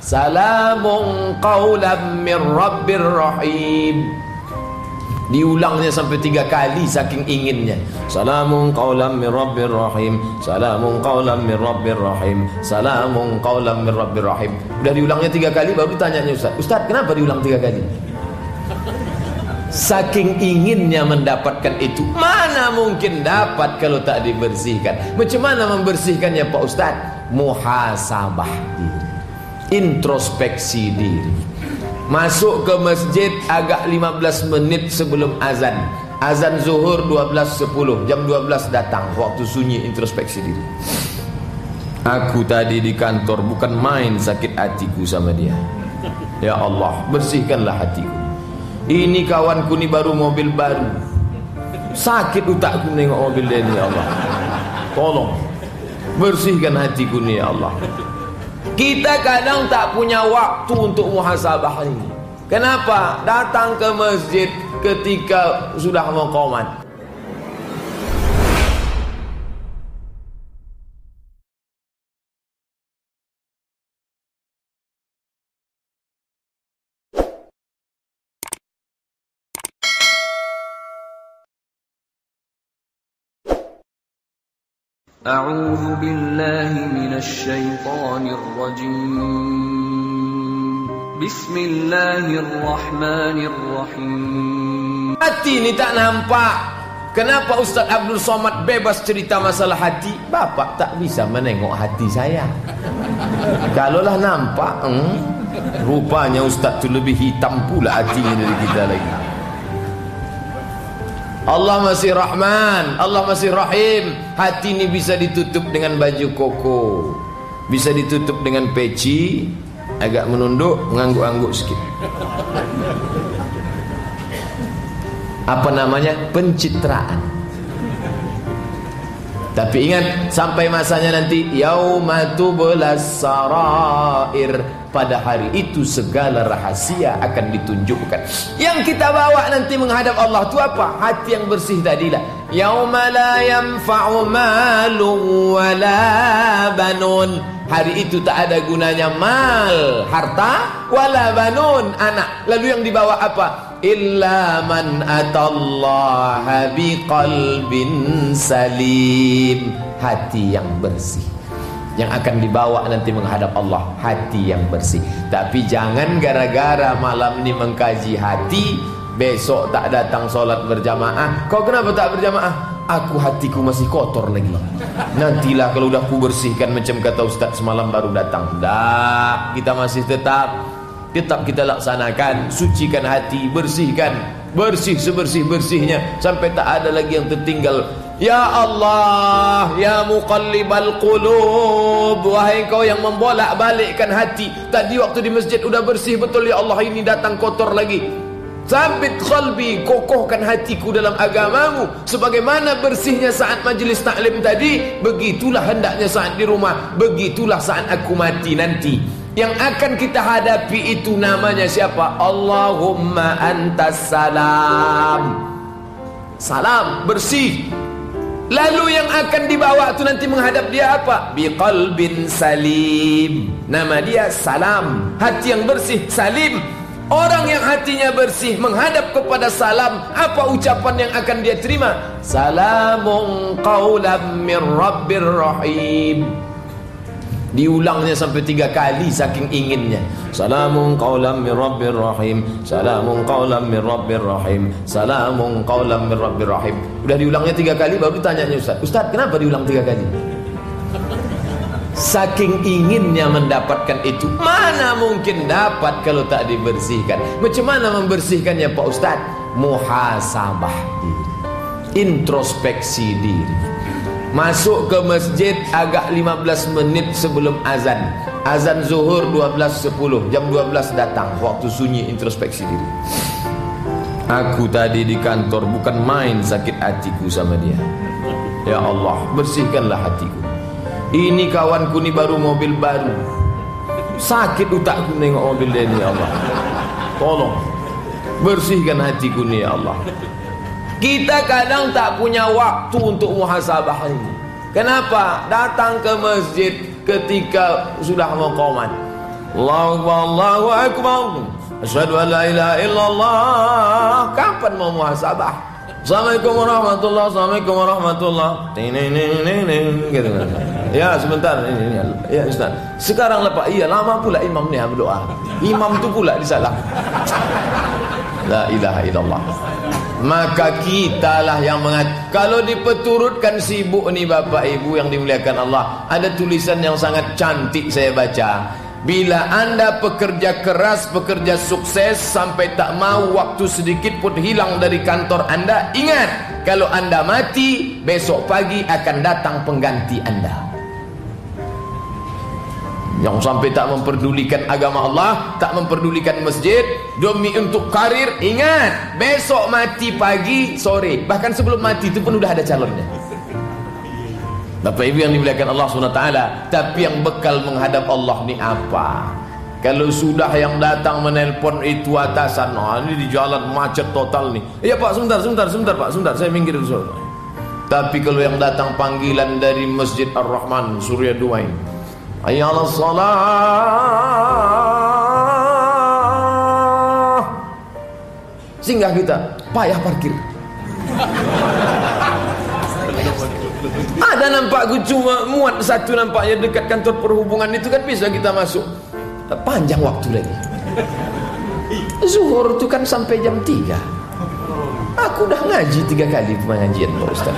Salamun qawlan min rabbir rahim. Diulangnya sampai 3 kali saking inginnya. Salamun qawlan min rabbir rahim. Salamun qawlan min rabbir rahim. Salamun qawlan min rabbir rahim. Udah diulangnya 3 kali baru tanyanya Ustaz, kenapa diulang 3 kali? Saking inginnya mendapatkan itu. Mana mungkin dapat kalau tak dibersihkan? Macam mana membersihkannya Pak Ustaz? Muhasabah diri, introspeksi diri. Masuk ke masjid agak 15 menit sebelum azan. Azan zuhur 12.10, jam 12 datang, waktu sunyi. Introspeksi diri. Aku tadi di kantor bukan main sakit hatiku sama dia. Ya Allah, bersihkanlah hatiku. Ini kawanku ni baru mobil baru, sakit utakku nengok mobil dia ni. Ya Allah, tolong bersihkan hatiku ni ya Allah. Kita kadang tak punya waktu untuk muhasabah ini. Kenapa? Datang ke masjid ketika sudah mau qomat. أعوذ بالله من الشيطان الرجيم بسم الله الرحمن الرحيم. Hati ni tak nampak. Kenapa Ustaz Abdul Somad bebas cerita masalah hati? Bapak tak bisa menengok hati saya. Kalaulah nampak, rupanya Ustaz tu lebih hitam pula hatinya dari kita lagi. Allah masih Rahman, Allah masih Rahim. Hati ini bisa ditutup dengan baju koko, bisa ditutup dengan peci, agak menunduk, ngangguk-ngangguk sikit. Apa namanya? Pencitraan. Tapi ingat, sampai masanya nanti yaumatublas sarair, pada hari itu segala rahasia akan ditunjukkan. Yang kita bawa nanti menghadap Allah itu apa? Hati yang bersih tadilah. Yauma la yanfa'u malun wala banun. Hari itu tak ada gunanya mal, harta, wala banun, anak. Lalu yang dibawa apa? Illa man atallaha biqalbin salim. Hati yang bersih yang akan dibawa nanti menghadap Allah, hati yang bersih. Tapi jangan gara-gara malam ni mengkaji hati, besok tak datang solat berjamaah. Kau kenapa tak berjamaah? Aku hatiku masih kotor lagi. Nantilah kalau udah ku bersihkan, macam kata Ustaz semalam baru datang. Dah, kita masih tetap kita laksanakan. Sucikan hati, bersihkan, bersih sebersih-bersihnya sampai tak ada lagi yang tertinggal. Ya Allah, ya muqallibal qulub, wahai Kau yang membolak-balikkan hati. Tadi waktu di masjid udah bersih betul, ya Allah, ini datang kotor lagi. Sabit qalbi, kokohkan hatiku dalam agamamu. Sebagaimana bersihnya saat majlis taklim tadi, begitulah hendaknya saat di rumah, begitulah saat aku mati nanti. Yang akan kita hadapi itu namanya siapa? Allahumma antas salam. Salam, bersih. Lalu yang akan dibawa itu nanti menghadap dia apa? Biqalbin salim. Nama dia salam, hati yang bersih, salim. Orang yang hatinya bersih menghadap kepada salam, apa ucapan yang akan dia terima? Salamun qawlan min rabbir rahim. Diulangnya sampai 3 kali saking inginnya. Salamun qawlan min rabbir rahim. Salamun qawlan min rabbir rahim. Salamun qawlan min rabbir rahim. Udah diulangnya 3 kali baru tanyanya Ustaz, kenapa diulang 3 kali? Saking inginnya mendapatkan itu. Mana mungkin dapat kalau tak dibersihkan? Macam mana membersihkannya Pak Ustaz? Muhasabah diri, introspeksi diri. Masuk ke masjid agak 15 menit sebelum azan. Azan zuhur 12.10, jam 12 datang, waktu sunyi. Introspeksi diri. Aku tadi di kantor bukan main sakit hatiku sama dia. Ya Allah, bersihkanlah hatiku. Ini kawanku ni baru mobil baru, sakit utakku nengok mobil dia ni. Ya Allah, tolong bersihkan hatiku ni ya Allah. Kita kadang tak punya waktu untuk muhasabah ini. Kenapa? Datang ke masjid ketika sudah mau qomat. Allahu Akbar, Allahu Akbar. Asyhadu an la ilaha illallah. Kapan mau muhasabah? Assalamualaikum warahmatullahi, assalamualaikum warahmatullahi. Gitu kan. Ya sebentar ini. Ya Ustaz. Sekarang lah Pak. Iya lama pula imam ni berdoa. Imam tu pula disalah. La ilaha illallah. Maka kitalah yang kalau dipeturutkan sibuk ni Bapak Ibu yang dimuliakan Allah. Ada tulisan yang sangat cantik saya baca. Bila anda pekerja keras, pekerja sukses sampai tak mau waktu sedikit pun hilang dari kantor anda, ingat, kalau anda mati, besok pagi akan datang pengganti anda. Yang sampai tak memperdulikan agama Allah, tak memperdulikan masjid demi untuk karir, ingat, besok mati pagi, sore, bahkan sebelum mati itu pun sudah ada calonnya. Bapak Ibu yang dimuliakan Allah SWT. Tapi yang bekal menghadap Allah ni apa? Kalau sudah yang datang menelpon itu atasan, ini di jalan macet total nih. Ya Pak, sebentar Pak, sebentar, saya minggir dulu. Tapi kalau yang datang panggilan dari Masjid Ar-Rahman Surya Dumain, hayya 'alas shalah, singgah kita, payah parkir. Ada nampak cuma muat satu, nampaknya dekat kantor perhubungan itu kan bisa kita masuk. Panjang waktu lagi. Zuhur itu kan sampai jam 3. Aku udah ngaji 3 kali pengajian Pak Ustaz.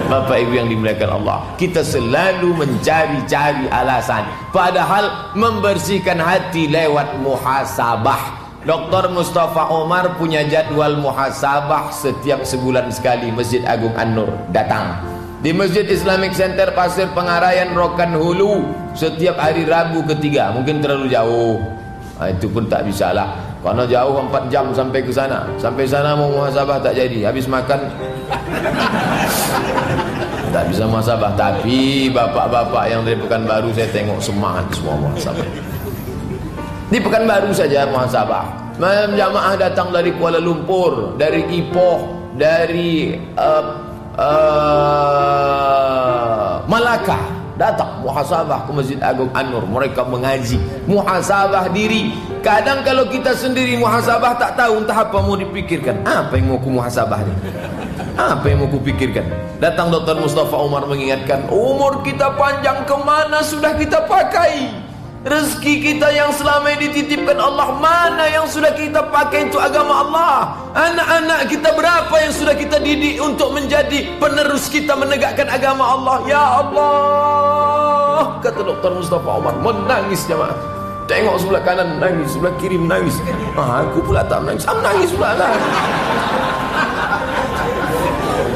Bapak Ibu yang dimuliakan Allah, kita selalu mencari-cari alasan, padahal membersihkan hati lewat muhasabah. Dr. Mustafa Omar punya jadwal muhasabah setiap sebulan sekali. Masjid Agung An-Nur datang. Di Masjid Islamic Center Pasir Pengarayan Rokan Hulu setiap hari Rabu ketiga. Mungkin terlalu jauh, itu pun tak bisa lah. Karena jauh 4 jam sampai ke sana. Sampai sana mau muhasabah tak jadi. Habis makan tak bisa muhasabah. Tapi bapak-bapak yang dari Pekanbaru saya tengok semangat semua muhasabah. Di Pekanbaru saja muhasabah. Jamaah datang dari Kuala Lumpur, dari Ipoh, dari Malaka, datang muhasabah ke Masjid Agung An-Nur. Mereka mengaji, muhasabah diri. Kadang kalau kita sendiri muhasabah tak tahu entah apa mau dipikirkan. Apa yang mau ku muhasabah ni? Apa yang mau ku pikirkan? Datang Dr. Mustafa Umar mengingatkan, umur kita panjang, kemana sudah kita pakai? Rezeki kita yang selama ini dititipkan Allah, mana yang sudah kita pakai untuk agama Allah? Anak-anak kita berapa yang sudah kita didik untuk menjadi penerus kita menegakkan agama Allah? Ya Allah, kata Dr. Mustafa Umar, menangis jemaah. Tengok sebelah kanan nangis, sebelah kiri menangis. Aku pula tak menangis, menangis pula lah.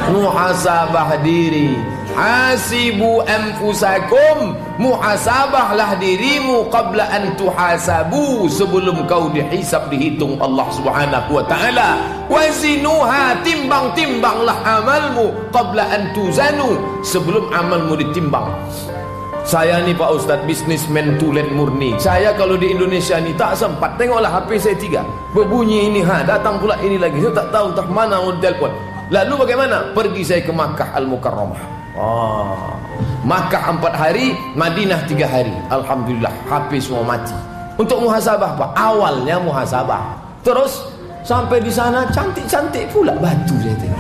Muhasabah diri. Hasibu anfusakum, muhasabahlah dirimu qabla an tuhasabu, sebelum kau dihisab, dihitung Allah Subhanahu wa taala. Wazinuha, timbang-timbanglah amalmu qabla an tuzanu, sebelum amalmu ditimbang. Saya ni Pak Ustaz bisnismen tulen murni. Saya kalau di Indonesia ni tak sempat. Tengoklah HP saya 3 berbunyi ini, datang pula ini lagi. Saya tak tahu entah mana mau telepon. Lalu bagaimana? Pergi saya ke Makkah Al-Mukarramah. Makkah 4 hari, Madinah 3 hari. Alhamdulillah, HP semua mati. Untuk muhasabah Pak, awalnya muhasabah. Terus sampai di sana cantik-cantik pula batu saya tengok.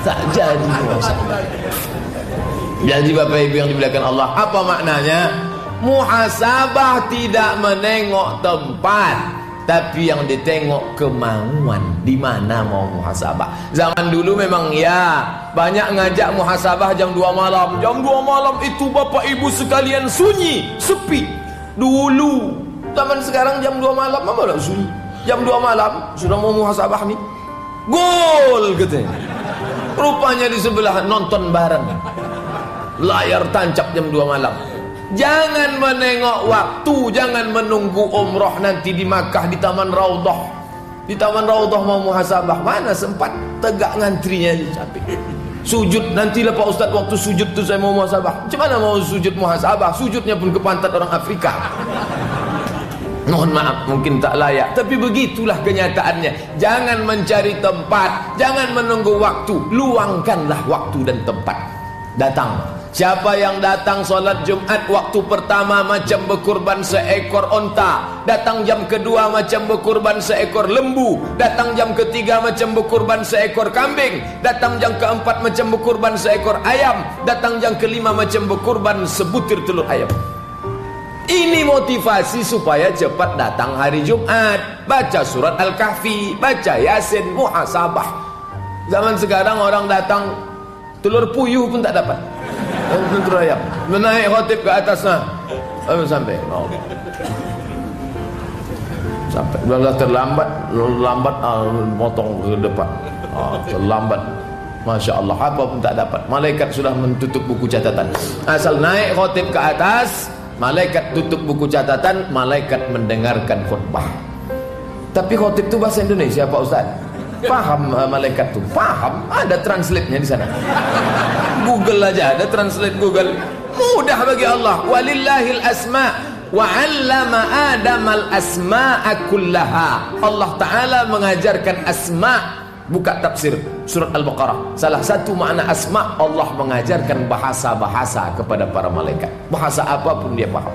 Tak jadi muhasabah. Jadi Bapak Ibu yang dimuliakan Allah, apa maknanya? Muhasabah tidak menengok tempat, tapi yang ditengok kemauan, di mana mau muhasabah. Zaman dulu memang ya banyak ngajak muhasabah jam 2 malam. Jam 2 malam itu Bapak Ibu sekalian sunyi, sepi. Dulu, zaman sekarang jam 2 malam mana nak sunyi? Jam 2 malam sudah mau muhasabah nih. Gol katanya. Rupanya di sebelah nonton bareng. Layar tancap jam 2 malam. Jangan menengok waktu, jangan menunggu umroh nanti di Makkah di Taman Raudhah. Di Taman Raudhah mau muhasabah, mana sempat, tegak ngantrinya capek. Sujud nantilah Pak Ustaz, waktu sujud tu saya mau muhasabah. Macam mana mau sujud muhasabah? Sujudnya pun ke pantat orang Afrika. Mohon maaf, mungkin tak layak, tapi begitulah kenyataannya. Jangan mencari tempat, jangan menunggu waktu, luangkanlah waktu dan tempat. Datang Siapa yang datang solat Jumat waktu pertama macam berkurban seekor onta, datang jam kedua macam berkurban seekor lembu, datang jam ketiga macam berkurban seekor kambing, datang jam keempat macam berkurban seekor ayam, datang jam kelima macam berkurban sebutir telur ayam. Ini motivasi supaya cepat datang hari Jumat. Baca surat Al-Kahfi, baca Yasin, muhasabah. Zaman sekarang orang datang telur puyuh pun tak dapat. Telur ayam. Menaik khotib ke atasnya. Sampai. Sampai. Bila terlambat potong ke depan. Terlambat. Masya Allah, apa pun tak dapat. Malaikat sudah menutup buku catatan. Asal naik khotib ke atas, malaikat tutup buku catatan, malaikat mendengarkan khutbah. Tapi khotib itu bahasa Indonesia Pak Ustaz? Paham malaikat itu? Paham, ada translate-nya di sana. Google aja, ada translate Google. Mudah bagi Allah. Walillahil asma' wa 'allama Adamal asma'a kullaha. Allah Ta'ala mengajarkan asma'. Buka tafsir surat Al-Baqarah. Salah satu makna asma', Allah mengajarkan bahasa-bahasa kepada para malaikat. Bahasa apapun dia paham.